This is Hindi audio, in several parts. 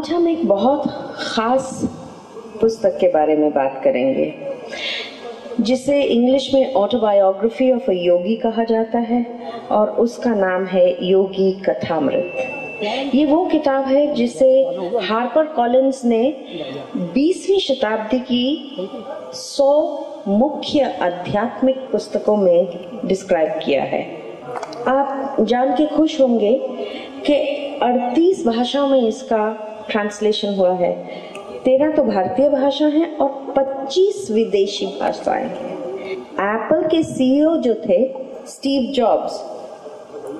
आज हम एक बहुत ख़ास पुस्तक के बारे में बात करेंगे जिसे इंग्लिश में ऑटोबायोग्राफी ऑफ अ योगी कहा जाता है और उसका नाम है योगी कथामृत। ये वो किताब है जिसे हार्पर कॉलिंस ने 20वीं शताब्दी की 100 मुख्य आध्यात्मिक पुस्तकों में डिस्क्राइब किया है। आप जान के खुश होंगे कि 38 भाषाओं में इसका ट्रांसलेशन हुआ है। 13 तो भारतीय भाषा हैं और 25 विदेशी भाषाएं हैं। एप्पल के सीईओ जो थे स्टीव जॉब्स,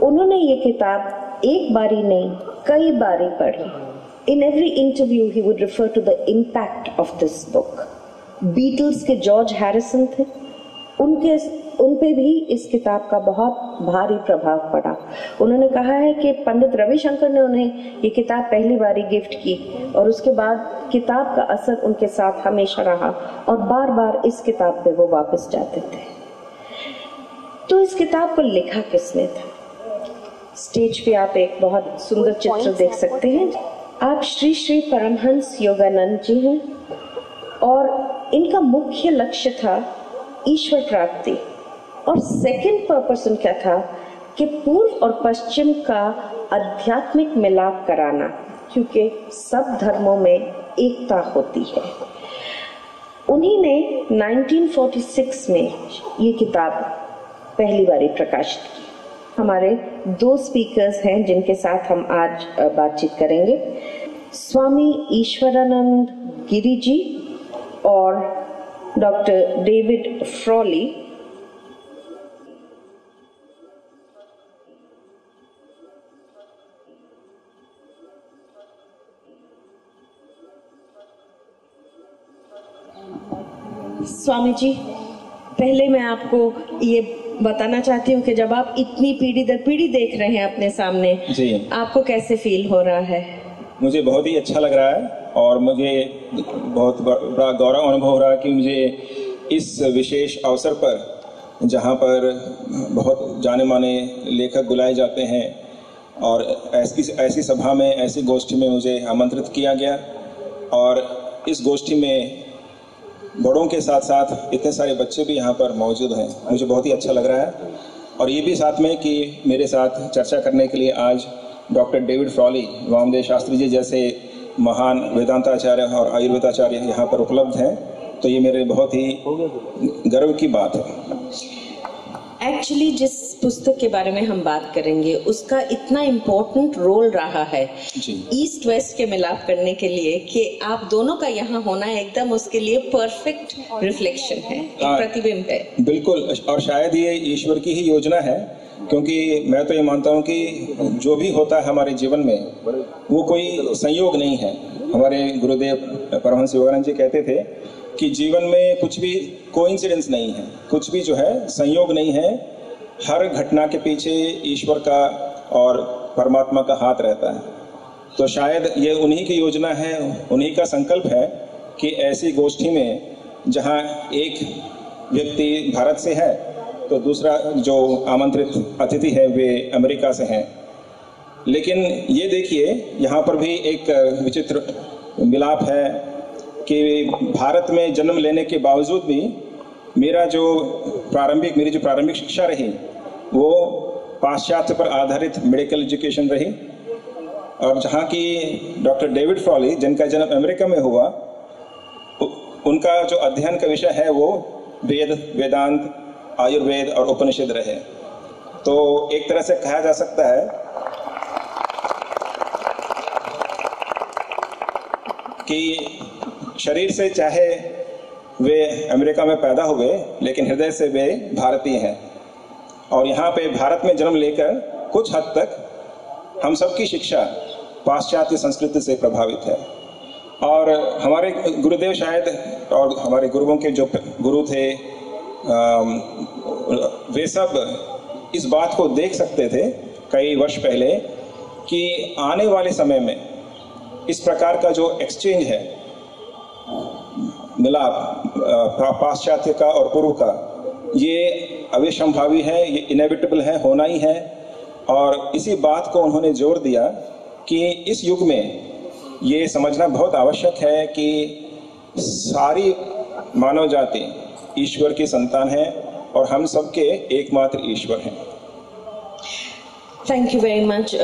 उन्होंने ये किताब एक बारी नहीं कई बारी पढ़ी। In every interview he would refer to the impact of this book. Beatles के जॉर्ज हैरिसन थे, उन पे भी इस किताब का बहुत भारी प्रभाव पड़ा। उन्होंने कहा है कि पंडित रविशंकर ने उन्हें ये किताब पहली बारी गिफ्ट की और उसके बाद किताब का असर उनके साथ हमेशा रहा और बार बार इस किताब पे वो वापस जाते थे। तो इस किताब को लिखा किसने था? स्टेज पे आप एक बहुत सुंदर चित्र देख सकते हैं। आप श्री श्री परमहंस योगानंद जी हैं और इनका मुख्य लक्ष्य था ईश्वर प्राप्ति और सेकंड पर्पस उनका था कि पूर्व और पश्चिम का आध्यात्मिक मिलाप कराना, क्योंकि सब धर्मों में एकता होती है। उन्हीं ने 1946 में ये किताब पहली बारी प्रकाशित की। हमारे 2 स्पीकर्स हैं जिनके साथ हम आज बातचीत करेंगे, स्वामी ईश्वरानंद गिरी जी और डॉक्टर डेविड फ्रॉली। स्वामी जी, पहले मैं आपको ये बताना चाहती हूँ कि जब आप इतनी पीढ़ी दर पीढ़ी देख रहे हैं अपने सामने जी, आपको कैसे फील हो रहा है? मुझे बहुत ही अच्छा लग रहा है और मुझे बहुत बड़ा गौरव अनुभव हो रहा है कि मुझे इस विशेष अवसर पर, जहाँ पर बहुत जाने माने लेखक बुलाए जाते हैं और ऐसी सभा में, ऐसी गोष्ठी में मुझे आमंत्रित किया गया और इस गोष्ठी में बड़ों के साथ साथ इतने सारे बच्चे भी यहाँ पर मौजूद हैं। मुझे बहुत ही अच्छा लग रहा है और ये भी साथ में कि मेरे साथ चर्चा करने के लिए आज डॉक्टर डेविड फ्रॉली, वामदेव शास्त्री जी जैसे महान वेदांताचार्य और आयुर्वेदाचार्य यहाँ पर उपलब्ध हैं, तो ये मेरे बहुत ही गर्व की बात है। एक्चुअली जिस पुस्तक के बारे में हम बात करेंगे उसका इतना इम्पोर्टेंट रोल रहा है ईस्ट वेस्ट के मिलाप करने के लिए कि आप दोनों का यहाँ होना एकदम उसके लिए परफेक्ट रिफ्लेक्शन है, एक प्रतिबिंब है। बिल्कुल, और शायद ये ईश्वर की ही योजना है, क्योंकि मैं तो ये मानता हूँ कि जो भी होता है हमारे जीवन में वो कोई संयोग नहीं है। हमारे गुरुदेव परमहंस योगानंद जी कहते थे कि जीवन में कुछ भी कोइंसिडेंस नहीं है, कुछ भी जो है संयोग नहीं है। हर घटना के पीछे ईश्वर का और परमात्मा का हाथ रहता है। तो शायद ये उन्हीं की योजना है, उन्हीं का संकल्प है कि ऐसी गोष्ठी में जहाँ एक व्यक्ति भारत से है तो दूसरा जो आमंत्रित अतिथि है वे अमेरिका से हैं। लेकिन ये देखिए यहाँ पर भी एक विचित्र मिलाप है कि भारत में जन्म लेने के बावजूद भी मेरी जो प्रारंभिक शिक्षा रही वो पाश्चात्य पर आधारित मेडिकल एजुकेशन रही। और जहाँ की डॉक्टर डेविड फ्रॉली, जिनका जन्म अमेरिका में हुआ, उनका जो अध्ययन का विषय है वो वेदांत, आयुर्वेद और उपनिषद रहे। तो एक तरह से कहा जा सकता है कि शरीर से चाहे वे अमेरिका में पैदा हुए, लेकिन हृदय से वे भारतीय हैं। और यहाँ पे भारत में जन्म लेकर कुछ हद तक हम सबकी शिक्षा पाश्चात्य संस्कृति से प्रभावित है। और हमारे गुरुदेव शायद, और हमारे गुरुओं के जो गुरु थे, वे सब इस बात को देख सकते थे कई वर्ष पहले कि आने वाले समय में इस प्रकार का जो एक्सचेंज है, मिलाप पाश्चात्य का और पूर्व का, ये अविसंभावी है, ये इनएविटेबल है, होना ही है। और इसी बात को उन्होंने जोर दिया कि इस युग में ये समझना बहुत आवश्यक है कि सारी मानव जाति ईश्वर की संतान है और हम सबके एकमात्र ईश्वर हैं। Thank you very much.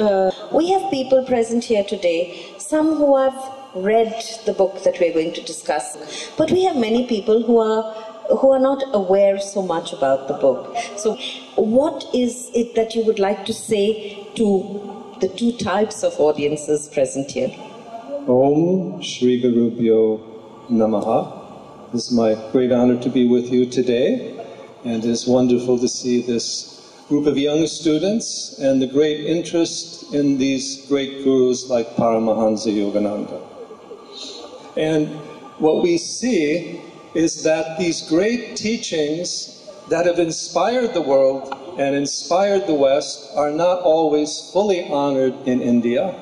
We have people present here today, some who have read the book that we're going to discuss, but we have many people who are not aware so much about the book. So what is it that you would like to say to the two types of audiences present here? Om Shri Gurubhyo Namaha. This is my great honor to be with you today, and it is wonderful to see this group of young students and the great interest in these great gurus like Paramahansa Yogananda. And what we see is that these great teachings that have inspired the world and inspired the West are not always fully honored in India.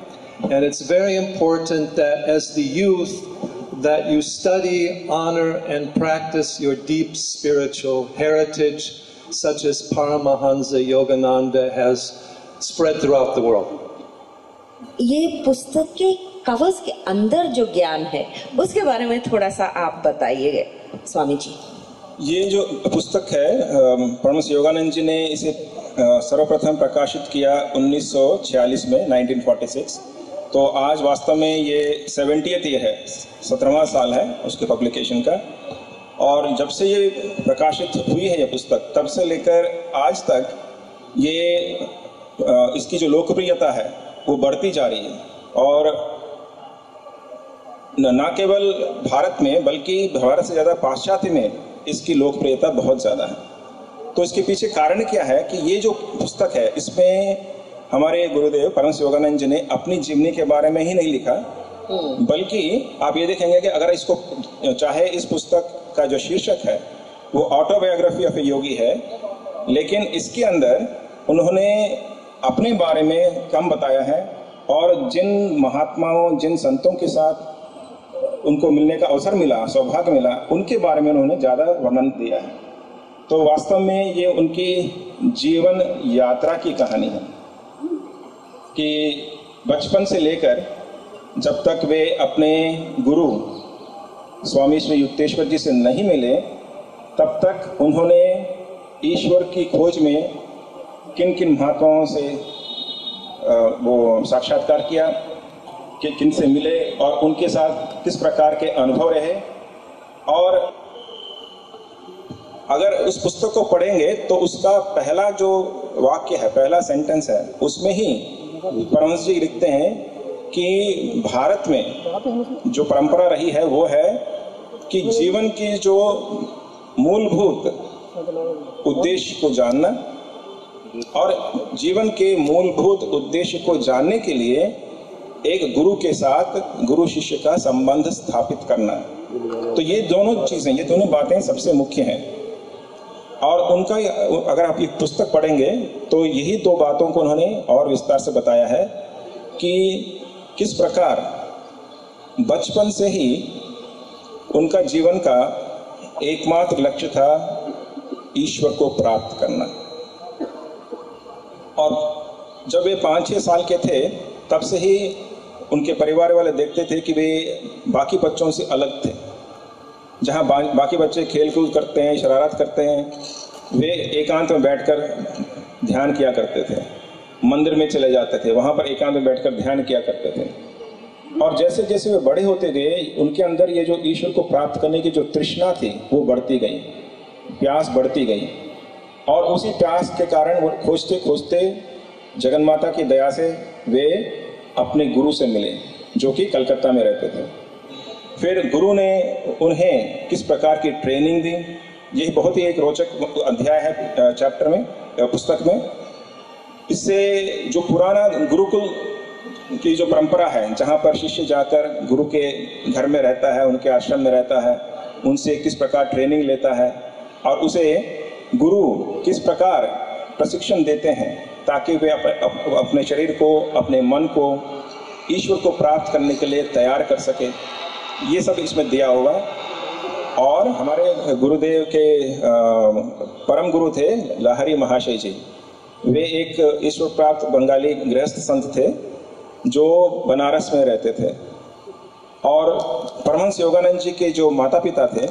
And it's very important that as the youth that you study, honor, and practice your deep spiritual heritage, such as Paramahansa Yogananda has spread throughout the world. ये पुस्तक के कवर्स के अंदर जो ज्ञान है उसके बारे में थोड़ा सा आप बताइए स्वामी जी। ये जो पुस्तक है परमहंस योगानंद जी ने इसे सर्वप्रथम प्रकाशित किया 1946 में 1946। तो आज वास्तव में ये 70th ईयर है, 17वां साल है उसके पब्लिकेशन का। और जब से ये प्रकाशित हुई है ये पुस्तक, तब से लेकर आज तक ये इसकी जो लोकप्रियता है वो बढ़ती जा रही है। और न केवल भारत में बल्कि भारत से ज़्यादा पाश्चात्य में इसकी लोकप्रियता बहुत ज़्यादा है। तो इसके पीछे कारण क्या है कि ये जो पुस्तक है इसमें हमारे गुरुदेव परमहंस योगानंद जी ने अपनी जीवनी के बारे में ही नहीं लिखा, बल्कि आप ये देखेंगे कि अगर इसको चाहे इस पुस्तक का जो शीर्षक है वो ऑटोबायोग्राफी ऑफ ए योगी है, लेकिन इसके अंदर उन्होंने अपने बारे में कम बताया है और जिन महात्माओं जिन संतों के साथ उनको मिलने का अवसर मिला, सौभाग्य मिला, उनके बारे में उन्होंने ज़्यादा वर्णन दिया है। तो वास्तव में ये उनकी जीवन यात्रा की कहानी है कि बचपन से लेकर जब तक वे अपने गुरु स्वामी श्री युक्तेश्वर जी से नहीं मिले, तब तक उन्होंने ईश्वर की खोज में किन किन महात्माओं से वो साक्षात्कार किया, कि किन से मिले और उनके साथ किस प्रकार के अनुभव रहे। और अगर उस पुस्तक को पढ़ेंगे तो उसका पहला जो वाक्य है, पहला सेंटेंस है, उसमें ही परमहंस जी लिखते हैं कि भारत में जो परंपरा रही है वो है कि जीवन की जो मूलभूत उद्देश्य को जानना और जीवन के मूलभूत उद्देश्य को जानने के लिए एक गुरु के साथ गुरु शिष्य का संबंध स्थापित करना। तो ये दोनों चीजें, ये दोनों बातें सबसे मुख्य हैं। और उनका अगर आप ये पुस्तक पढ़ेंगे तो यही दो बातों को उन्होंने और विस्तार से बताया है कि किस प्रकार बचपन से ही उनका जीवन का एकमात्र लक्ष्य था ईश्वर को प्राप्त करना। और जब वे 5-6 साल के थे तब से ही उनके परिवार वाले देखते थे कि वे बाकी बच्चों से अलग थे। जहाँ बाकी बच्चे खेल कूद करते हैं, शरारत करते हैं, वे एकांत में बैठकर ध्यान किया करते थे। मंदिर में चले जाते थे, वहाँ पर एकांत में बैठकर ध्यान किया करते थे। और जैसे जैसे वे बड़े होते गए, उनके अंदर ये जो ईश्वर को प्राप्त करने की जो तृष्णा थी वो बढ़ती गई, प्यास बढ़ती गई। और उसी प्यास के कारण वो खोजते खोजते जगन्माता की दया से वे अपने गुरु से मिले, जो कि कलकत्ता में रहते थे। फिर गुरु ने उन्हें किस प्रकार की ट्रेनिंग दी, यही बहुत ही एक रोचक अध्याय है चैप्टर में, पुस्तक में। इससे जो पुराना गुरुकुल की जो परंपरा है, जहाँ पर शिष्य जाकर गुरु के घर में रहता है, उनके आश्रम में रहता है, उनसे किस प्रकार ट्रेनिंग लेता है और उसे गुरु किस प्रकार प्रशिक्षण देते हैं ताकि वे अपने शरीर को, अपने मन को ईश्वर को प्राप्त करने के लिए तैयार कर सके, ये सब इसमें दिया होगा। और हमारे गुरुदेव के परम गुरु थे लाहरी महाशय जी। वे एक ईश्वर प्राप्त बंगाली गृहस्थ संत थे जो बनारस में रहते थे। और परमहंस योगानंद जी के जो माता पिता थे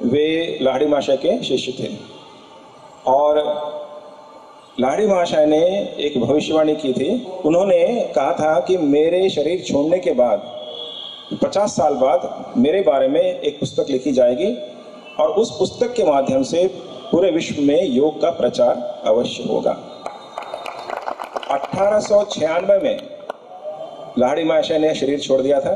वे लाहिड़ी महाशय के शिष्य थे। और लाहिड़ी महाशय ने एक भविष्यवाणी की थी। उन्होंने कहा था कि मेरे शरीर छोड़ने के बाद 50 साल बाद मेरे बारे में एक पुस्तक लिखी जाएगी और उस पुस्तक के माध्यम से पूरे विश्व में योग का प्रचार अवश्य होगा। 1896 में लाहिड़ी महाशय ने शरीर छोड़ दिया था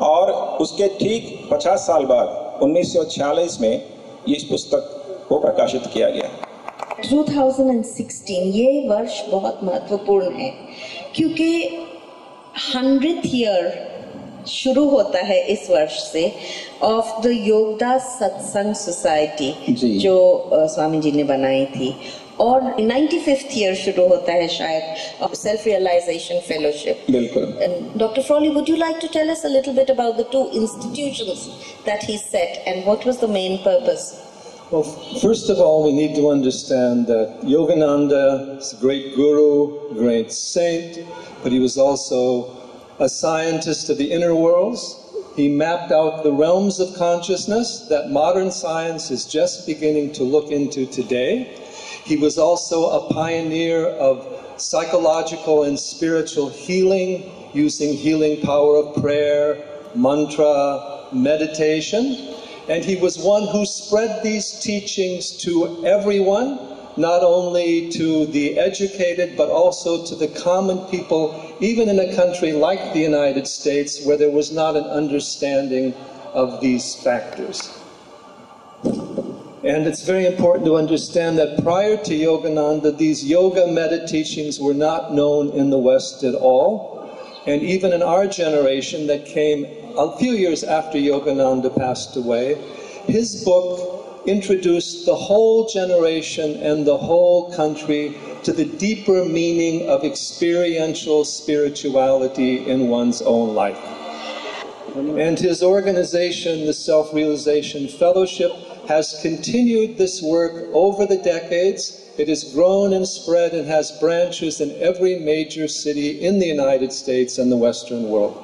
और उसके ठीक 50 साल बाद 1946 में इस पुस्तक को प्रकाशित किया गया। 2016 ये वर्ष बहुत महत्वपूर्ण है क्योंकि 100th ईयर शुरू होता है इस वर्ष से ऑफ द योगदास सत्संग सोसाइटी जो स्वामी जी ने बनाई थी, और 95th ईयर शुरू होता है शायद ऑफ सेल्फ रियलाइजेशन फेलोशिप। बिल्कुल। Dr. Frawley, would you like to tell us a little bit about the two institutions that he set and what was the main purpose? Well, first of all, we need to understand that Yogananda is a great guru, a great saint, but he was also a scientist of the inner worlds. He mapped out the realms of consciousness that modern science is just beginning to look into today. He was also a pioneer of psychological and spiritual healing, using healing power of prayer, mantra, meditation. And he was one who spread these teachings to everyone, not only to the educated, but also to the common people, even in a country like the United States, where there was not an understanding of these factors. And it's very important to understand that prior to Yogananda, these yoga meta teachings were not known in the West at all. And even in our generation that came a few years after Yogananda passed away, his book introduced the whole generation and the whole country to the deeper meaning of experiential spirituality in one's own life. And his organization, the Self-Realization Fellowship, has continued this work over the decades. It has grown and spread and has branches in every major city in the United States and the Western world.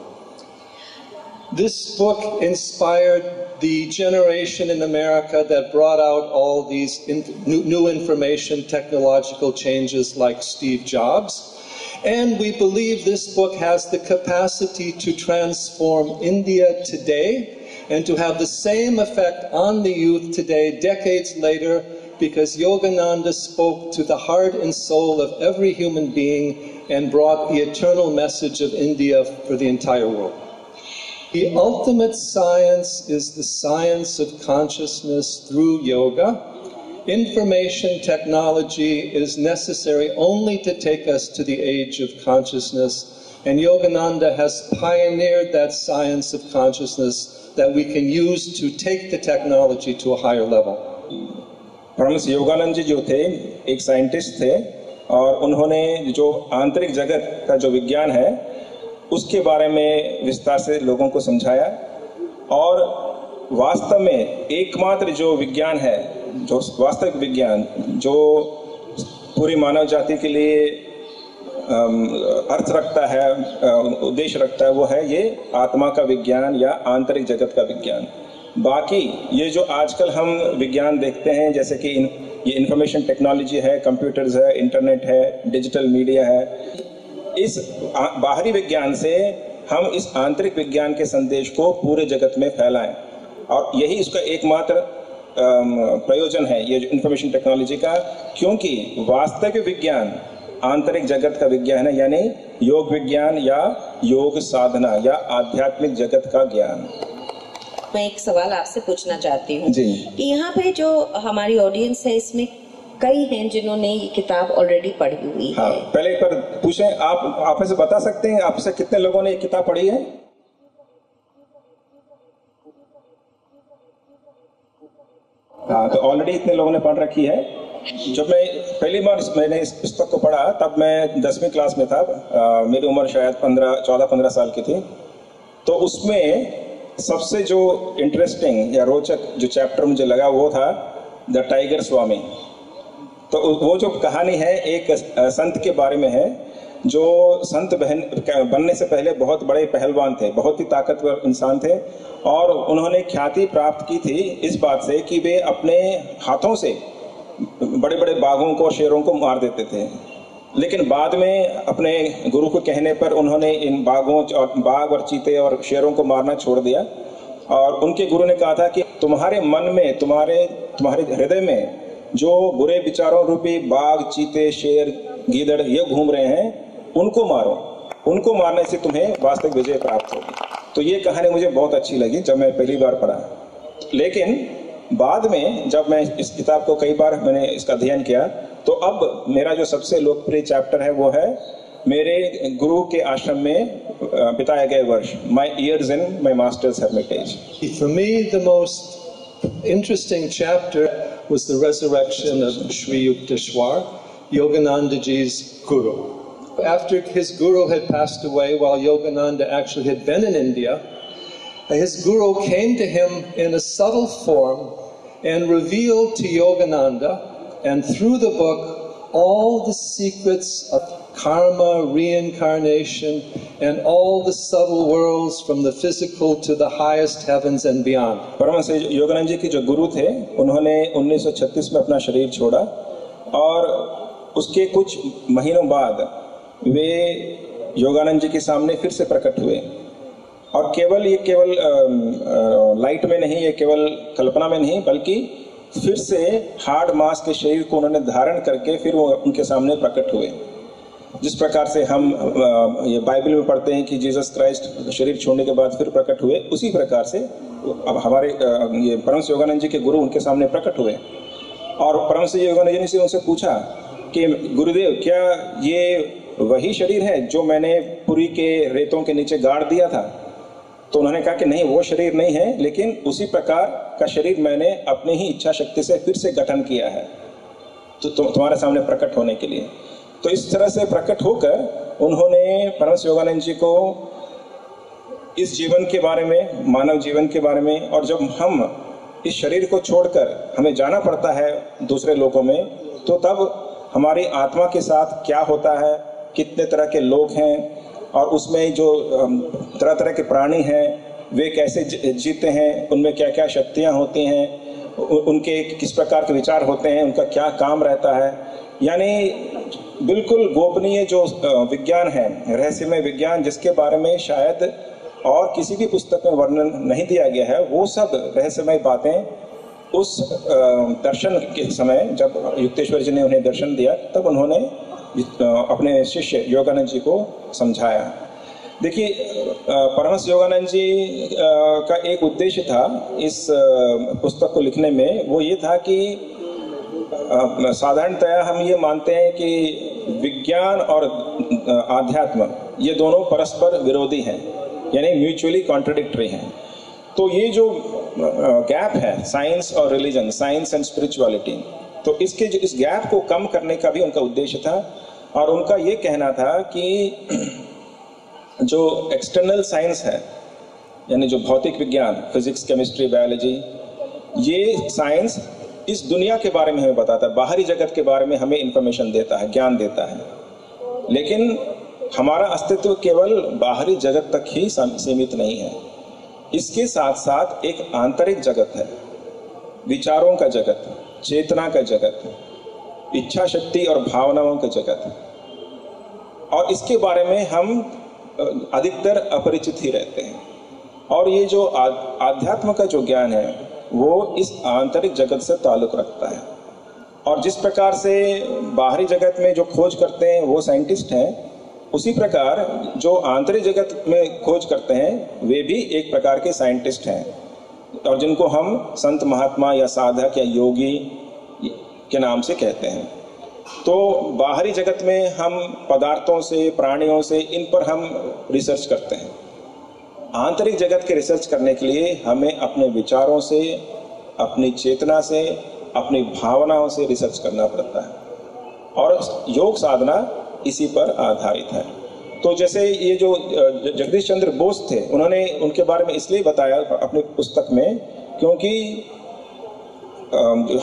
This book inspired the generation in America that brought out all these new information technological changes like Steve Jobs. And we believe this book has the capacity to transform India today and to have the same effect on the youth today, decades later, because Yogananda spoke to the heart and soul of every human being and brought the eternal message of India for the entire world. The ultimate science is the science of consciousness through yoga. Information technology is necessary only to take us to the age of consciousness, and Yogananda has pioneered that science of consciousness that we can use to take the technology to a higher level. Paramahansa Yogananda ji जो थे एक साइंटिस्ट थे और उन्होंने जो आंतरिक जगत का जो विज्ञान है उसके बारे में विस्तार से लोगों को समझाया, और वास्तव में एकमात्र जो विज्ञान है, जो वास्तविक विज्ञान जो पूरी मानव जाति के लिए अर्थ रखता है, उद्देश्य रखता है, वो है ये आत्मा का विज्ञान या आंतरिक जगत का विज्ञान। बाकी ये जो आजकल हम विज्ञान देखते हैं, जैसे कि ये इंफॉर्मेशन टेक्नोलॉजी है, कंप्यूटर्स है, इंटरनेट है, डिजिटल मीडिया है, इस बाहरी विज्ञान से हम इस आंतरिक विज्ञान के संदेश को पूरे जगत में फैलाएं, और यही इसका एकमात्र प्रयोजन है ये इंफॉर्मेशन टेक्नोलॉजी का, क्योंकि वास्तविक विज्ञान आंतरिक जगत का विज्ञान है, यानी योग विज्ञान या योग साधना या आध्यात्मिक जगत का ज्ञान। मैं एक सवाल आपसे पूछना चाहती हूँ कि यहाँ पे जो हमारी ऑडियंस है इसमें कई हैं जिन्होंने ये किताब ऑलरेडी पढ़ी हुई है। हाँ, पहले एक बार पूछें, आप से बता सकते हैं आपसे कितने लोगों ने ये किताब पढ़ी है? हाँ, तो ऑलरेडी इतने लोगों ने पढ़ रखी है। जब मैं पहली बार मैंने इस पुस्तक को पढ़ा तब मैं 10वीं क्लास में था, मेरी उम्र शायद 14-15 साल की थी। तो उसमें सबसे जो इंटरेस्टिंग या रोचक जो चैप्टर मुझे लगा वो था द टाइगर स्वामी। तो वो जो कहानी है एक संत के बारे में है जो संत बनने से पहले बहुत बड़े पहलवान थे, बहुत ही ताकतवर इंसान थे, और उन्होंने ख्याति प्राप्त की थी इस बात से कि वे अपने हाथों से बड़े बड़े बाघों को, शेरों को मार देते थे। लेकिन बाद में अपने गुरु के कहने पर उन्होंने इन बाघ और चीते और शेरों को मारना छोड़ दिया, और उनके गुरु ने कहा था कि तुम्हारे मन में, तुम्हारे हृदय में जो बुरे विचारों रूपी बाघ, चीते, शेर, गीदड़ ये घूम रहे हैं, उनको मारो, उनको मारने से तुम्हें वास्तविक विजय प्राप्त होगी। तो ये कहानी मुझे बहुत अच्छी लगी जब मैं पहली बार पढ़ा। लेकिन बाद में जब मैं इस किताब को कई बार मैंने इसका अध्ययन किया, तो अब मेरा जो सबसे लोकप्रिय चैप्टर है वो है मेरे गुरु के आश्रम में बिताए गए वर्ष, my years in my master's hermitage. For me, the most interesting chapter was the resurrection of Sri Yukteswar, Yoganandaji's guru. After his guru had passed away, while Yogananda actually had been in India, his guru came to him in a subtle form and revealed to Yogananda, and through the book, all the secrets of karma, reincarnation, and all the subtle worlds from the physical to the highest heavens and beyond. Paramahansa Yogananda ji के जो गुरु थे, उन्होंने 1936 में अपना शरीर छोड़ा, और उसके कुछ महीनों बाद वे योगानंद जी के सामने फिर से प्रकट हुए, और केवल लाइट में नहीं, ये केवल कल्पना में नहीं, बल्कि फिर से हार्ड मांस के शरीर को उन्होंने धारण करके फिर वो उनके सामने प्रकट हुए। जिस प्रकार से हम ये बाइबल में पढ़ते हैं कि जीसस क्राइस्ट शरीर छोड़ने के बाद फिर प्रकट हुए, उसी प्रकार से अब हमारे ये परमहंस योगानंद जी के गुरु उनके सामने प्रकट हुए, और परमहंस योगानंद जी ने उनसे पूछा कि गुरुदेव, क्या ये वही शरीर है जो मैंने पुरी के रेतों के नीचे गाड़ दिया था? तो उन्होंने कहा कि नहीं, वो शरीर नहीं है, लेकिन उसी प्रकार का शरीर मैंने अपनी ही इच्छा शक्ति से फिर से गठन किया है तो तुम्हारे सामने प्रकट होने के लिए। तो इस तरह से प्रकट होकर उन्होंने परमहंस योगानंद जी को इस जीवन के बारे में, मानव जीवन के बारे में, और जब हम इस शरीर को छोड़कर हमें जाना पड़ता है दूसरे लोकों में, तो तब हमारी आत्मा के साथ क्या होता है, कितने तरह के लोग हैं, और उसमें जो तरह तरह के प्राणी हैं वे कैसे जीते हैं, उनमें क्या क्या शक्तियाँ होती हैं, उनके किस प्रकार के विचार होते हैं, उनका क्या काम रहता है। यानी बिल्कुल गोपनीय जो विज्ञान है, रहस्यमय विज्ञान, जिसके बारे में शायद और किसी भी पुस्तक में वर्णन नहीं दिया गया है, वो सब रहस्यमय बातें उस दर्शन के समय जब युक्तेश्वर जी ने उन्हें दर्शन दिया, तब उन्होंने अपने शिष्य योगानंद जी को समझाया। देखिए, परमहंस योगानंद जी का एक उद्देश्य था इस पुस्तक को लिखने में, वो ये था कि साधारणतया हम ये मानते हैं कि विज्ञान और आध्यात्म ये दोनों परस्पर विरोधी हैं, यानी म्यूचुअली कॉन्ट्रडिक्टरी हैं। तो ये जो गैप है साइंस और रिलीजन, साइंस एंड स्पिरिचुअलिटी, तो इस गैप को कम करने का भी उनका उद्देश्य था। और उनका ये कहना था कि जो एक्सटर्नल साइंस है, यानी जो भौतिक विज्ञान, फिजिक्स, केमिस्ट्री, बायोलॉजी, ये साइंस इस दुनिया के बारे में हमें बताता है, बाहरी जगत के बारे में हमें इंफॉर्मेशन देता है, ज्ञान देता है, लेकिन हमारा अस्तित्व केवल बाहरी जगत तक ही सीमित नहीं है। इसके साथ साथ एक आंतरिक जगत है, विचारों का जगत, चेतना का जगत, इच्छा शक्ति और भावनाओं का जगत, और इसके बारे में हम अधिकतर अपरिचित ही रहते हैं। और ये जो आध्यात्म का जो ज्ञान है वो इस आंतरिक जगत से ताल्लुक रखता है। और जिस प्रकार से बाहरी जगत में जो खोज करते हैं वो साइंटिस्ट हैं, उसी प्रकार जो आंतरिक जगत में खोज करते हैं वे भी एक प्रकार के साइंटिस्ट हैं, और जिनको हम संत महात्मा या साधक या योगी के नाम से कहते हैं। तो बाहरी जगत में हम पदार्थों से, प्राणियों से, इन पर हम रिसर्च करते हैं। आंतरिक जगत के रिसर्च करने के लिए हमें अपने विचारों से, अपनी चेतना से, अपनी भावनाओं से रिसर्च करना पड़ता है, और योग साधना इसी पर आधारित है। तो जैसे ये जो जगदीश चंद्र बोस थे, उन्होंने उनके बारे में इसलिए बताया अपनी पुस्तक में क्योंकि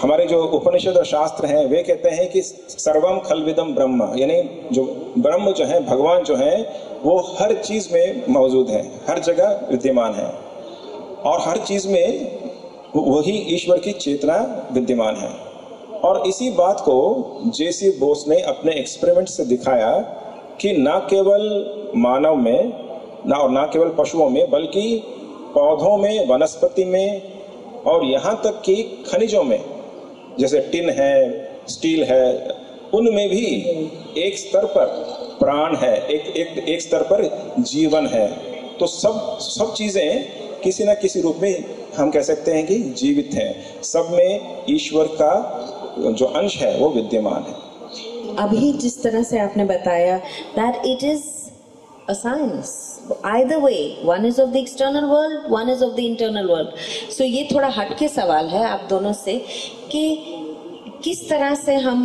हमारे जो उपनिषद और शास्त्र हैं वे कहते हैं कि सर्वम खलविदम ब्रह्म, यानी जो ब्रह्म जो है, भगवान जो है, वो हर चीज में मौजूद है, हर जगह विद्यमान है और हर चीज में वही ईश्वर की चेतना विद्यमान है। और इसी बात को जेसी बोस ने अपने एक्सपेरिमेंट से दिखाया कि न केवल मानव में और न केवल पशुओं में, बल्कि पौधों में, वनस्पति में और यहाँ तक कि खनिजों में, जैसे टिन है, स्टील है, उनमें भी एक स्तर पर प्राण है, एक स्तर पर जीवन है। तो सब चीजें किसी न किसी रूप में हम कह सकते हैं कि जीवित हैं। सब में ईश्वर का जो अंश है वो विद्यमान है। अभी जिस तरह से आपने बताया that it is a science, either way, one is of the external world, one is of the internal world. So ये थोड़ा हटके सवाल है आप दोनों से कि किस तरह से हम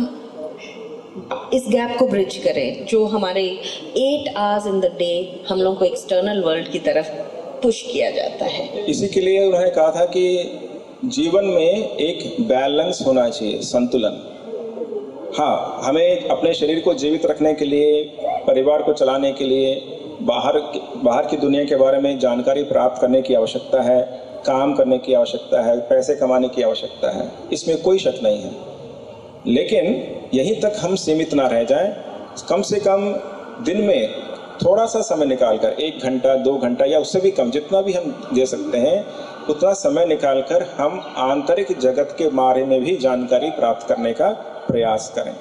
इस गैप को ब्रिज करें, जो हमारे 8 hours in the day हम लोग को एक्सटर्नल वर्ल्ड की तरफ पुश किया जाता है। इसी के लिए उन्होंने कहा था कि जीवन में एक बैलेंस होना चाहिए, संतुलन। हाँ, हमें अपने शरीर को जीवित रखने के लिए, परिवार को चलाने के लिए बाहर की दुनिया के बारे में जानकारी प्राप्त करने की आवश्यकता है, काम करने की आवश्यकता है, पैसे कमाने की आवश्यकता है, इसमें कोई शक नहीं है। लेकिन यहीं तक हम सीमित ना रह जाएं। कम से कम दिन में थोड़ा सा समय निकालकर 1 घंटा 2 घंटा या उससे भी कम, जितना भी हम दे सकते हैं उतना समय निकालकर हम आंतरिक जगत के बारे में भी जानकारी प्राप्त करने का प्रयास करें।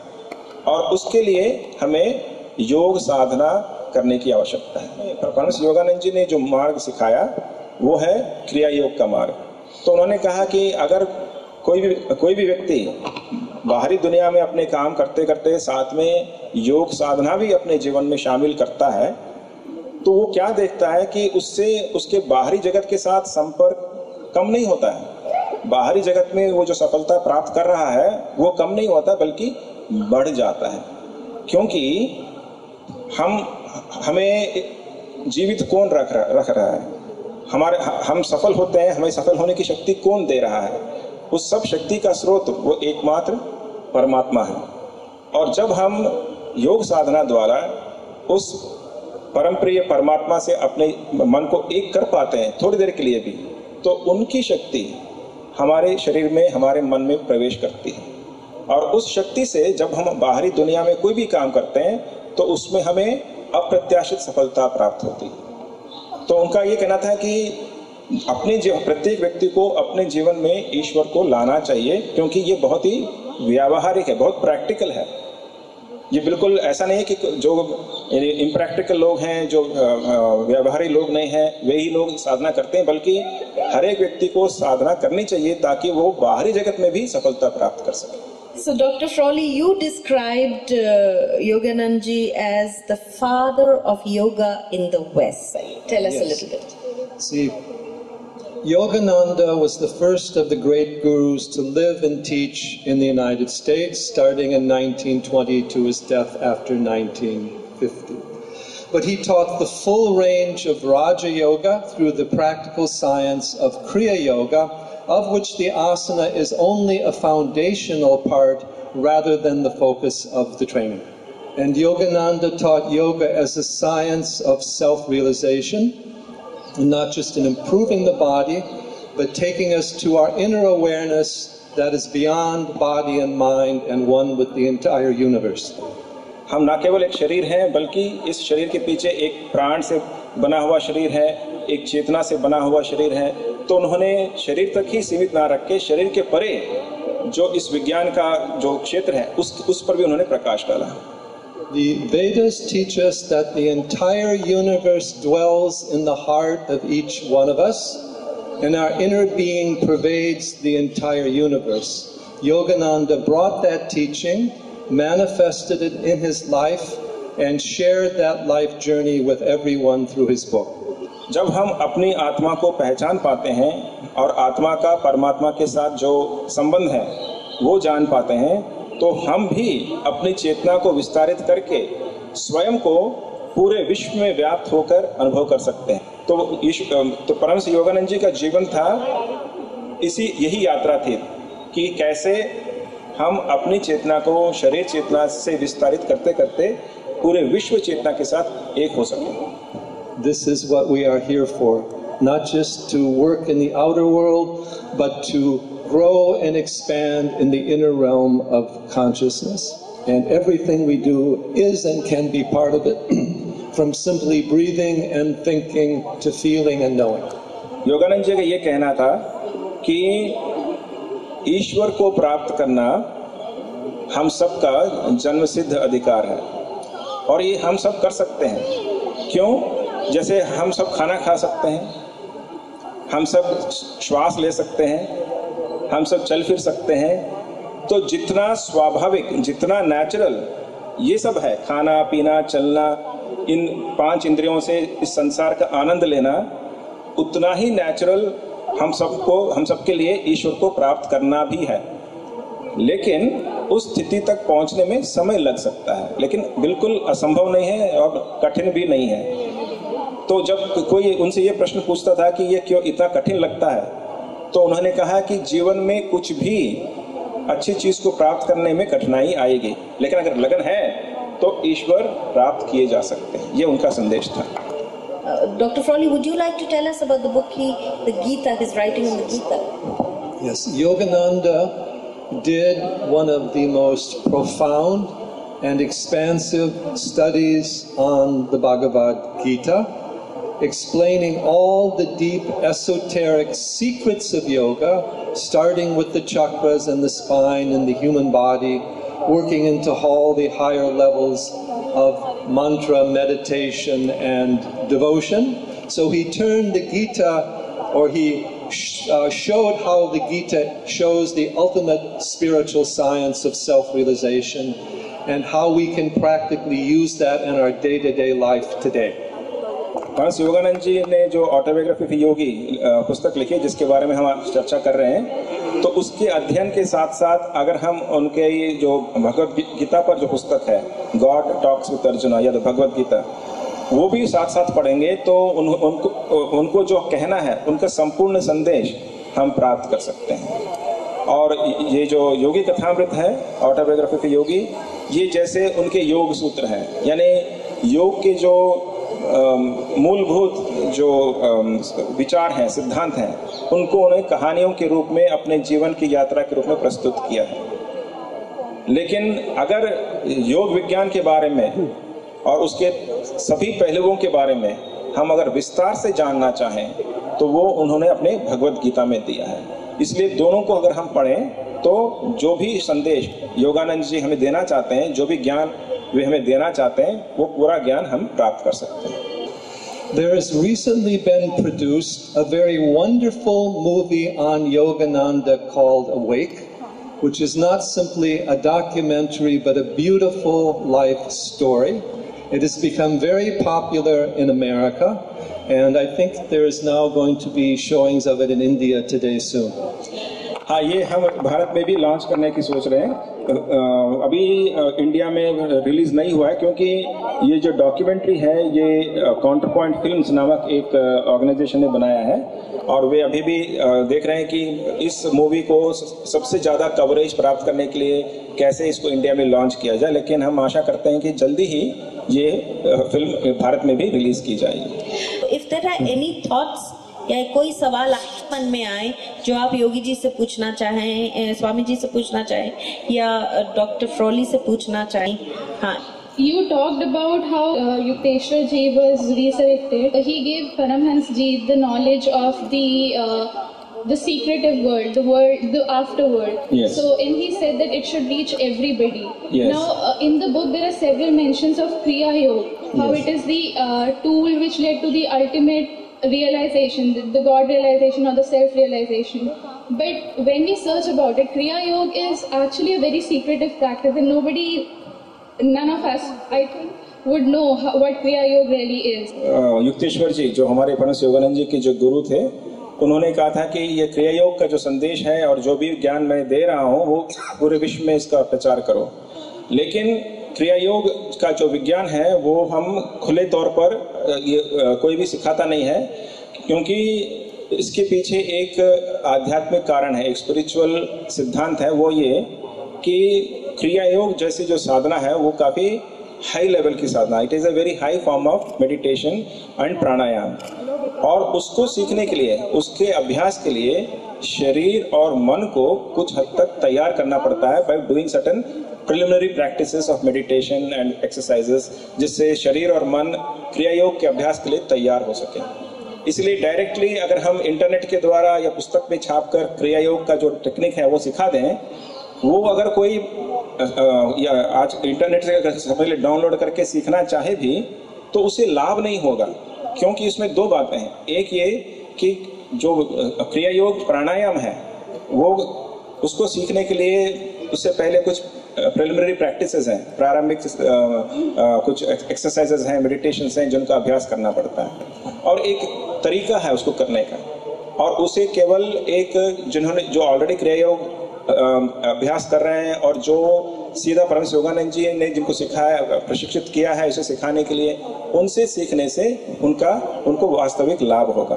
और उसके लिए हमें योग साधना करने की आवश्यकता है। परमहंस योगानंद जी ने जो मार्ग सिखाया वो है क्रिया योग का मार्ग। तो उन्होंने कहा कि अगर कोई भी व्यक्ति बाहरी दुनिया में अपने काम करते करते साथ में योग साधना भी अपने जीवन में शामिल करता है, तो वो क्या देखता है कि उससे उसके बाहरी जगत के साथ संपर्क कम नहीं होता है। बाहरी जगत में वो जो सफलता प्राप्त कर रहा है वो कम नहीं होता, बल्कि बढ़ जाता है। क्योंकि हमें जीवित कौन रख रहा है, हम सफल होते हैं, हमें सफल होने की शक्ति कौन दे रहा है? उस सब शक्ति का स्रोत वो एकमात्र परमात्मा है। और जब हम योग साधना द्वारा उस परम प्रिय परमात्मा से अपने मन को एक कर पाते हैं थोड़ी देर के लिए भी, तो उनकी शक्ति हमारे शरीर में, हमारे मन में प्रवेश करती है। और उस शक्ति से जब हम बाहरी दुनिया में कोई भी काम करते हैं तो उसमें हमें अप्रत्याशित सफलता प्राप्त होती है। तो उनका ये कहना था कि प्रत्येक व्यक्ति को अपने जीवन में ईश्वर को लाना चाहिए, क्योंकि ये बहुत ही व्यावहारिक है, बहुत प्रैक्टिकल है। ये बिल्कुल ऐसा नहीं है कि जो इम्प्रैक्टिकल लोग हैं, जो व्यावहारिक लोग नहीं हैं, वे ही लोग साधना करते हैं, बल्कि हर एक व्यक्ति को साधना करनी चाहिए ताकि वो बाहरी जगत में भी सफलता प्राप्त कर सके। So Dr. Frawley, you described Yoganand Ji as the father of yoga in the West. Tell us a little bit. See, Yogananda was the first of the great gurus to live and teach in the United States, starting in 1920 to his death after 1950. But he taught the full range of Raja Yoga through the practical science of Kriya Yoga, of which the asana is only a foundational part rather than the focus of the training. And Yogananda taught yoga as a science of self-realization, not just in improving the body, but taking us to our inner awareness that is beyond body and mind and one with the entire universe. हम ना केवल एक शरीर हैं, बल्कि इस शरीर के पीछे एक प्राण से बना हुआ शरीर है, एक चेतना से बना हुआ शरीर है। तो उन्होंने शरीर तक ही सीमित ना रख के शरीर के परे जो इस विज्ञान का जो क्षेत्र है उस पर भी उन्होंने प्रकाश डाला। The Vedas teach us that the entire universe dwells in the heart of each one of us, and our inner being pervades the entire universe. Yogananda brought that teaching, manifested it in his life, and shared that life journey with everyone through his book. जब हम अपनी आत्मा को पहचान पाते हैं और आत्मा का परमात्मा के साथ जो संबंध है वो जान पाते हैं, तो हम भी अपनी चेतना को विस्तारित करके स्वयं को पूरे विश्व में व्याप्त होकर अनुभव कर सकते हैं। तो परमहंस योगानंद जी का जीवन था, यही यात्रा थी कि कैसे हम अपनी चेतना को शरीर चेतना से विस्तारित करते करते पूरे विश्व चेतना के साथ एक हो सके। This is what we are here for, not just to work in the outer world, but to grow and expand in the inner realm of consciousness. And everything we do is and can be part of it, from simply breathing and thinking to feeling and knowing. Yogananda ji का ये कहना था कि ईश्वर को प्राप्त करना हम सबका जन्मसिद्ध अधिकार है और ये हम सब कर सकते हैं। क्यों? जैसे हम सब खाना खा सकते हैं, हम सब श्वास ले सकते हैं, हम सब चल फिर सकते हैं, तो जितना स्वाभाविक, जितना नेचुरल ये सब है, खाना पीना चलना, इन 5 इंद्रियों से इस संसार का आनंद लेना, उतना ही नेचुरल हम सबके लिए ईश्वर को प्राप्त करना भी है। लेकिन उस स्थिति तक पहुंचने में समय लग सकता है, लेकिन बिल्कुल असंभव नहीं है और कठिन भी नहीं है। तो जब कोई उनसे ये प्रश्न पूछता था कि ये क्यों इतना कठिन लगता है, तो उन्होंने कहा कि जीवन में कुछ भी अच्छी चीज को प्राप्त करने में कठिनाई आएगी, लेकिन अगर लगन है तो ईश्वर प्राप्त किए जा सकते हैं। ये उनका संदेश था। Dr. Frawley, would you like to tell us about the book, the Gita, his writing on the Gita? Yes, Yogananda did one of the most profound and expansive studies on the Bhagavad Gita, explaining all the deep esoteric secrets of yoga, starting with the chakras and the spine and the human body, working into all the higher levels of mantra, meditation, and devotion. So he turned the Gita, or he showed how the Gita shows the ultimate spiritual science of self-realization and how we can practically use that in our day-to-day life today. Paramhans Yogananda जी ने जो ऑटोबायोग्राफी ऑफ योगी पुस्तक लिखी, जिसके बारे में हम आज चर्चा कर रहे हैं, तो उसके अध्ययन के साथ साथ अगर हम उनके ये जो भगवद गीता पर जो पुस्तक है, गॉड टॉक्स विद अर्जुन या भगवद गीता, वो भी साथ साथ पढ़ेंगे तो उनको जो कहना है, उनका संपूर्ण संदेश हम प्राप्त कर सकते हैं। और ये जो योगी कथामृत है, ऑटोबायोग्राफी ऑफ योगी, ये जैसे उनके योग सूत्र हैं, यानी योग के जो मूलभूत जो विचार हैं, सिद्धांत हैं, उनको उन्हें कहानियों के रूप में अपने जीवन की यात्रा के रूप में प्रस्तुत किया है। लेकिन अगर योग विज्ञान के बारे में और उसके सभी पहलुओं के बारे में हम अगर विस्तार से जानना चाहें, तो वो उन्होंने अपने भगवद गीता में दिया है। इसलिए दोनों को अगर हम पढ़ें तो जो भी संदेश योगानंद जी हमें देना चाहते हैं, जो भी ज्ञान वे हमें देना चाहते हैं, वो पूरा ज्ञान हम प्राप्त कर सकते हैं। There has recently been produced a very wonderful movie on Yogananda called Awake, which is not simply a documentary but a beautiful life story. It has become very popular in America, and I think there is now going to be showings of it in India today soon. हाँ, ये हम भारत में भी लॉन्च करने की सोच रहे हैं। अभी इंडिया में रिलीज नहीं हुआ है, क्योंकि ये जो डॉक्यूमेंट्री है ये काउंटर पॉइंट फिल्म्स नामक एक ऑर्गेनाइजेशन ने बनाया है, और वे अभी भी देख रहे हैं कि इस मूवी को सबसे ज़्यादा कवरेज प्राप्त करने के लिए कैसे इसको इंडिया में लॉन्च किया जाए। लेकिन हम आशा करते हैं कि जल्दी ही ये फिल्म भारत में भी रिलीज की जाएगी। If there are any thoughts या कोई सवाल आपके मन में आए जो आप योगी जी से पूछना चाहें, स्वामी जी से पूछना चाहें, या डॉक्टर फ्रॉली से पूछना चाहें। हाँ, You talked about how Yukteswar ji was resurrected. He gave Paramhans ji the knowledge of the secretive world, the afterworld. Yes. So, and he said that it should reach everybody. Yes. Now, in the book, there are several mentions of Kriya Yoga, how Yes. it is the tool which led to the ultimate realization, the God realization or the self-realization. But when we search about it, Kriya Yoga is actually a very secretive practice, and none of us, I think, would know what Kriya Yoga really is. Yukteshwar जी, जो हमारे परमहंस योगानंद जी के जो गुरु थे, उन्होंने कहा था कि ये क्रिया योग का जो संदेश है और जो भी ज्ञान मैं दे रहा हूँ वो पूरे विश्व में इसका प्रचार करो। लेकिन क्रिया योग का जो विज्ञान है वो हम खुले तौर पर कोई भी सिखाता नहीं है, क्योंकि इसके पीछे एक आध्यात्मिक कारण है, एक स्पिरिचुअल सिद्धांत है, वो ये कि क्रिया योग जैसी जो साधना है वो काफ़ी हाई लेवल की साधना, it is a very high form of meditation and pranayama. और उसको सीखने के लिए, उसके अभ्यास के लिए शरीर और मन को कुछ हद तक तैयार करना पड़ता है by doing certain preliminary practices of meditation and exercises, जिससे शरीर और मन क्रिया योग के अभ्यास के लिए तैयार हो सके। इसलिए डायरेक्टली अगर हम इंटरनेट के द्वारा या पुस्तक में छापकर क्रिया योग का जो टेक्निक है वो सिखा दें, वो अगर कोई या आज इंटरनेट से अगर समझ ले डाउनलोड करके सीखना चाहे भी तो उसे लाभ नहीं होगा, क्योंकि इसमें दो बातें हैं। एक ये कि जो क्रिया योग प्राणायाम है वो उसको सीखने के लिए उससे पहले कुछ प्रिलिमिनरी प्रैक्टिसेस हैं, प्रारंभिक कुछ एक्सरसाइजेस हैं, मेडिटेशंस हैं जिनका अभ्यास करना पड़ता है, और एक तरीका है उसको करने का। और उसे केवल एक जिन्होंने जो ऑलरेडी क्रिया योग अभ्यास कर रहे हैं और जो सीधा परमहंस योगानंद जी ने जिनको सिखाया, प्रशिक्षित किया है उसे सिखाने के लिए, उनसे सीखने से उनको वास्तविक लाभ होगा।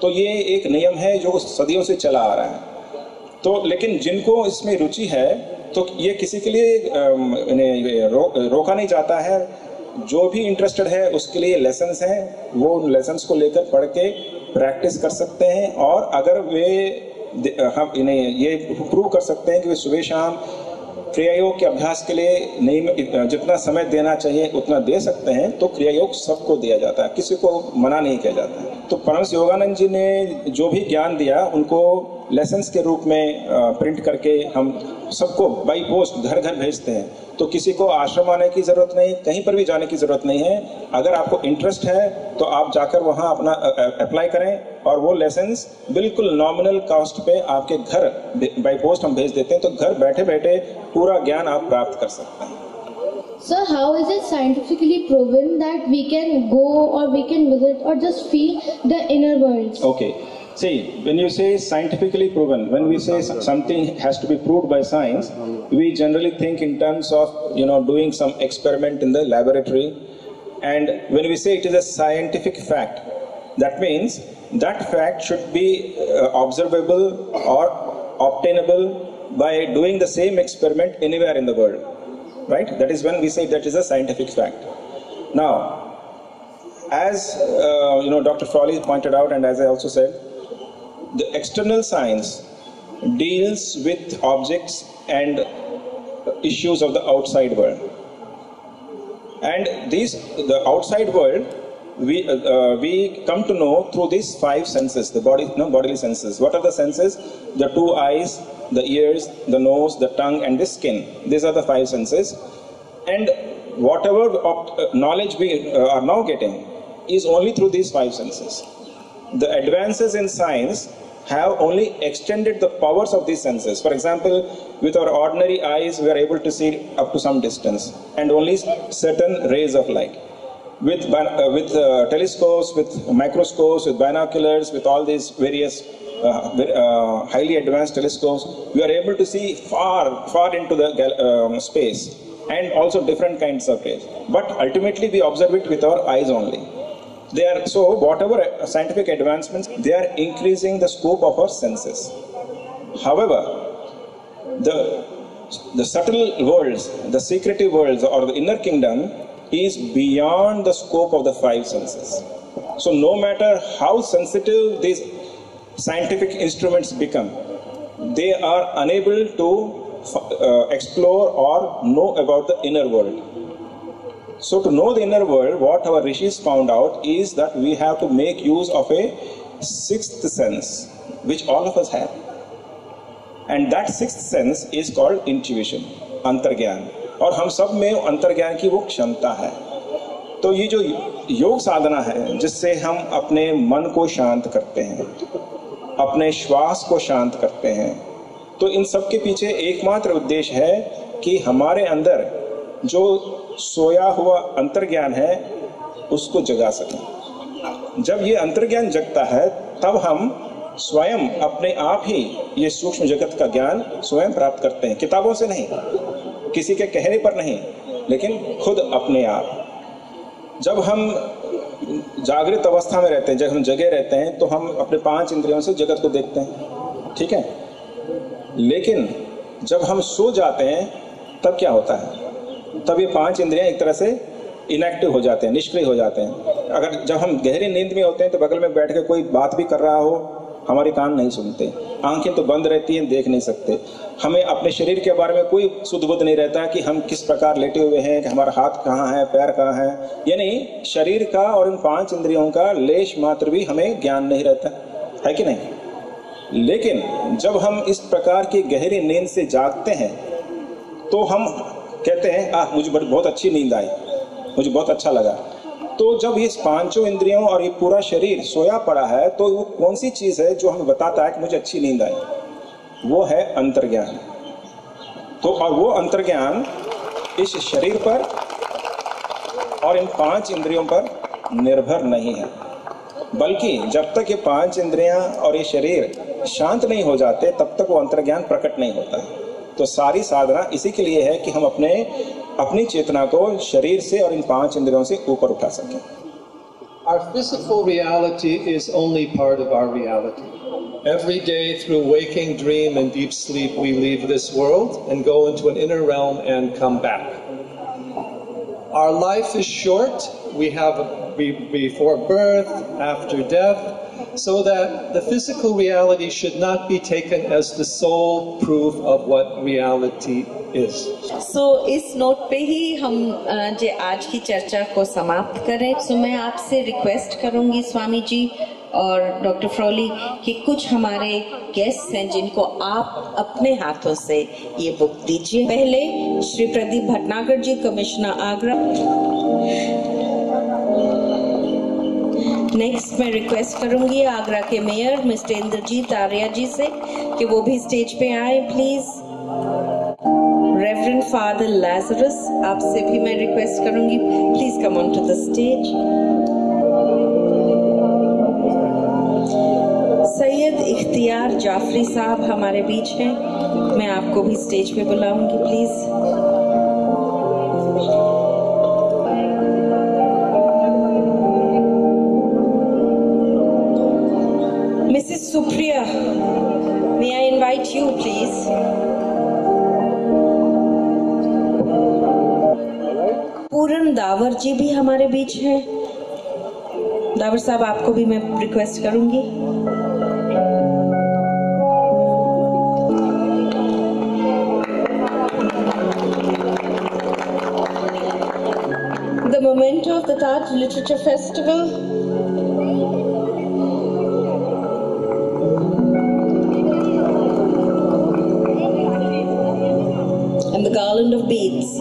तो ये एक नियम है जो सदियों से चला आ रहा है। तो लेकिन जिनको इसमें रुचि है तो ये किसी के लिए रोका नहीं जाता है। जो भी इंटरेस्टेड है उसके लिए लेसन्स हैं, वो उन लेसन्स को लेकर पढ़ के प्रैक्टिस कर सकते हैं। और अगर वे हम इन्हें ये प्रूव कर सकते हैं कि वे सुबह शाम क्रिया योग के अभ्यास के लिए नहीं जितना समय देना चाहिए उतना दे सकते हैं, तो क्रिया योग सबको दिया जाता है, किसी को मना नहीं किया जाता है। तो परमहंस योगानंद जी ने जो भी ज्ञान दिया उनको लेसन्स के रूप में प्रिंट करके हम सबको बाई पोस्ट घर घर भेजते हैं। तो किसी को आश्रम आने की ज़रूरत नहीं, कहीं पर भी जाने की ज़रूरत नहीं है। अगर आपको इंटरेस्ट है तो आप जाकर वहाँ अपना अप्लाई करें और वो लेसन्स बिल्कुल नॉमिनल कॉस्ट पे आपके घर बाई पोस्ट हम भेज देते हैं। तो घर बैठे बैठे पूरा ज्ञान आप प्राप्त कर सकते हैं। Sir, how is it scientifically proven that we can go or we can visit or just feel the inner worlds? Okay. See, when you say scientifically proven, when we say something has to be proved by science, we generally think in terms of, doing some experiment in the laboratory. And when we say it is a scientific fact, that means that fact should be observable or obtainable by doing the same experiment anywhere in the world. Right? That is when we say that is a scientific fact. Now, as Dr. Frawley pointed out, and as I also said, the external science deals with objects and issues of the outside world. And the outside world, we come to know through these five senses, the bodily senses. What are the senses? The two eyes, the ears, the nose, the tongue, and the skin. These are the five senses. And whatever knowledge we are now getting is only through these five senses. The advances in science have only extended the powers of these senses. For example, with our ordinary eyes, we are able to see up to some distance and only certain rays of light. With telescopes, with microscopes, with binoculars, with all these various highly advanced telescopes, we are able to see far into the space, and also different kinds of rays. But ultimately we observe it with our eyes only. So whatever scientific advancements, they are increasing the scope of our senses. However, the subtle worlds, the secretive worlds or the inner kingdom is beyond the scope of the five senses. So no matter how sensitive these scientific instruments become, they are unable to explore or know about the inner world. So to know the inner world, what our rishis found out is that we have to make use of a sixth sense, which all of us have. And that sixth sense is called intuition, अंतर्ज्ञान। और हम सब में अंतर्ज्ञान की वो क्षमता है। तो ये जो योग साधना है जिससे हम अपने मन को शांत करते हैं, अपने श्वास को शांत करते हैं, तो इन सब के पीछे एकमात्र उद्देश्य है कि हमारे अंदर जो सोया हुआ अंतर्ज्ञान है उसको जगा सकें। जब ये अंतर्ज्ञान जगता है तब हम स्वयं अपने आप ही ये सूक्ष्म जगत का ज्ञान स्वयं प्राप्त करते हैं, किताबों से नहीं, किसी के कहने पर नहीं, लेकिन खुद अपने आप। जब हम जागृत अवस्था में रहते हैं, जब हम जगे रहते हैं तो हम अपने 5 इंद्रियों से जगत को देखते हैं, ठीक है। लेकिन जब हम सो जाते हैं तब क्या होता है, तब ये 5 इंद्रियां एक तरह से इनएक्टिव हो जाते हैं, निष्क्रिय हो जाते हैं। अगर जब हम गहरी नींद में होते हैं तो बगल में बैठ के कोई बात भी कर रहा हो, हमारे कान नहीं सुनते, आंखें तो बंद रहती हैं, देख नहीं सकते। हमें अपने शरीर के बारे में कोई सुध बुध नहीं रहता कि हम किस प्रकार लेटे हुए हैं, कि हमारा हाथ कहाँ है, पैर कहाँ है, यानी शरीर का और इन 5 इंद्रियों का लेश मात्र भी हमें ज्ञान नहीं रहता है कि नहीं। लेकिन जब हम इस प्रकार की गहरी नींद से जागते हैं तो हम कहते हैं मुझे बहुत अच्छी नींद आई, मुझे बहुत अच्छा लगा। तो जब ये 5 इंद्रियों और ये पूरा शरीर सोया पड़ा है तो वो कौन सी चीज़ है जो हमें बताता है कि मुझे अच्छी नींद आई? वो है अंतर्ज्ञान। तो और वो अंतर्ज्ञान इस शरीर पर और इन 5 इंद्रियों पर निर्भर नहीं है, बल्कि जब तक ये 5 इंद्रियां और ये शरीर शांत नहीं हो जाते तब तक वो अंतर्ज्ञान प्रकट नहीं होता है। तो सारी साधना इसी के लिए है कि हम अपनी चेतना को शरीर से और इन 5 इंद्रियों से ऊपर उठा सकें। Our physical reality is only part of our reality. Every day through waking, dream, and deep sleep, we leave this world and go into an inner realm and come back. Our life is short. We have before birth, after death, so that the physical reality should not be taken as the sole proof of what reality is. So इस नोट पे ही हम जे आज की चर्चा को समाप्त करें। So मैं आपसे रिक्वेस्ट करूंगी स्वामी जी और डॉक्टर फ्रॉली कि कुछ हमारे गेस्ट हैं जिनको आप अपने हाथों से ये बुक दीजिए। पहले श्री प्रदीप भटनागर जी, कमिश्नर आगरा। नेक्स्ट मैं रिक्वेस्ट करूंगी आगरा के मेयर मिस्टर इंद्रजीत आर्या जी से कि वो भी स्टेज पे आए प्लीज। रेवरेंड फादर लाजरस, आपसे भी मैं रिक्वेस्ट करूंगी please come on to the stage. Syed Ikhtiyar Jafri साहब हमारे बीच हैं, मैं आपको भी स्टेज पे बुलाऊंगी please. Mrs. Supriya, may I invite you, please? Puran Dawar ji भी हमारे बीच हैं। दावर साहब, आपको भी मैं रिक्वेस्ट करूंगी। The memento of the Taj Literature Festival. And the garland of beads.